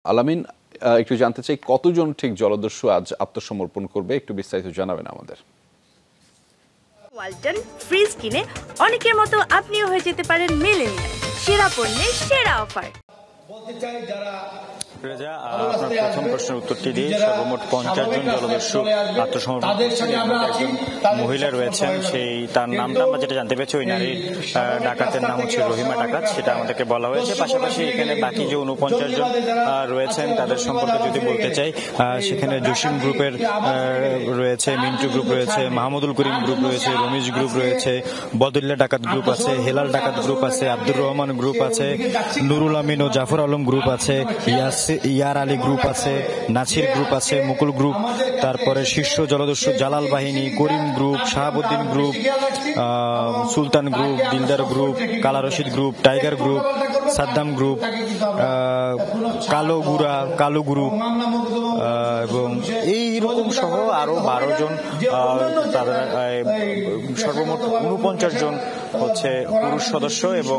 আলামিন, একটু জানতে চাই কতজন ঠিক জলদস্যু আজ আত্মসমর্পণ করবে, একটু বিস্তারিত জানাবেন আমাদের। ওয়ালটন ফ্রিজ কিনে অনেকের মতো আপনিও হয়ে যেতে পারেন মিলেনিয়াল। সেরা পণ্যের সেরা অফার। আপনার প্রথম প্রশ্নের উত্তরটি দিয়ে সর্বমোট 50 জন জলদস্যু আত্মসমর্পণ মহিলা রয়েছেন। তার নামটা আমরা যেটা জানতে পেরেছি, ওই নারীর ডাকাতের নাম হচ্ছে রহিমা ডাকাত, সেটা আমাদেরকে বলা হয়েছে। পাশাপাশি এখানে বাকি যে 49 জন রয়েছেন তাদের সম্পর্কে যদি বলতে চাই, সেখানে জসিম গ্রুপের রয়েছে, মিন্টু গ্রুপ রয়েছে, মাহমুদুল করিম গ্রুপ রয়েছে, রমিজ গ্রুপ রয়েছে, বদুল্লাহ ডাকাত গ্রুপ আছে, হেলাল ডাকাত গ্রুপ আছে, আব্দুর রহমান গ্রুপ আছে, নুরুল আমিন ও জাফর আলম গ্রুপ আছে, ইয়ার আলী গ্রুপ আছে, নাছির গ্রুপ আছে, মুকুল গ্রুপ, তারপরে শীর্ষ জলদস্যু জালাল বাহিনী, করিম গ্রুপ, শাহাবুদ্দিন গ্রুপ, সুলতান গ্রুপ, দিলদার গ্রুপ, কালা Rashid group, tiger group, Saddam group, কালো গ্রুপ এবং এইরকম সহ আরো 12 জন, সর্বমোট 49 জন হচ্ছে পুরুষ সদস্য এবং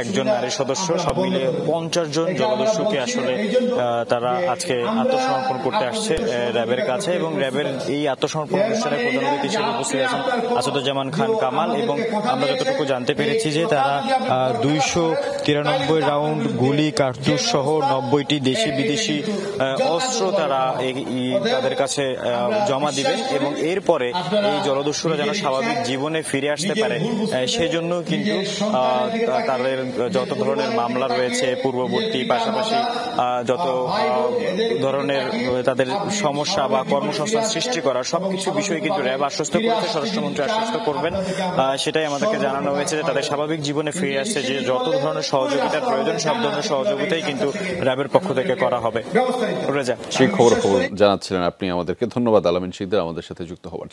একজন নারী সদস্য, সব মিলে 50 জন জলদস্যুকে আসলে তারা আজকে আত্মসমর্পণ করতে আসছে র্যাবের কাছে। এবং র্যাবের এই আত্মসমর্পণ অনুষ্ঠানে প্রধান অতিথি হিসেবে উপস্থিত আছেন আসাদুজ্জামান খান কামাল। এবং আমরা যতটুকু জানতে পেরেছি যে তারা 293 রাউন্ড গুলি, কার্তুজ সহ 90টি দেশি বিদেশি অস্ত্র তারা তাদের কাছে জমা দিবেন। এবং এরপরে এই জলদস্যুরা যেন স্বাভাবিক জীবনে ফিরে আসতে পারে সেজন্য কিন্তু তাদের যত ধরনের মামলা রয়েছে পূর্ববর্তী, পাশাপাশি যত ধরনের তাদের সমস্যা বা কর্মসংস্থান সৃষ্টি করা সবকিছু বিষয়ে কিন্তু র্যাব আশ্বস্ত করেছে, স্বরাষ্ট্রমন্ত্রী আশ্বস্ত করবেন। সেটাই আমাদেরকে জানানো হয়েছে যে তাদের স্বাভাবিক জীবনে ফিরে আসছে যে যত ধরনের সহযোগিতার প্রয়োজন সব ধরনের সহযোগিতাই কিন্তু র্যাবের পক্ষ থেকে করা হবে। সেই খবর জানাচ্ছিলেন আপনি আমাদেরকে। ধন্যবাদ আলামিন শিকদার আমাদের সাথে যুক্ত হওয়ার জন্য।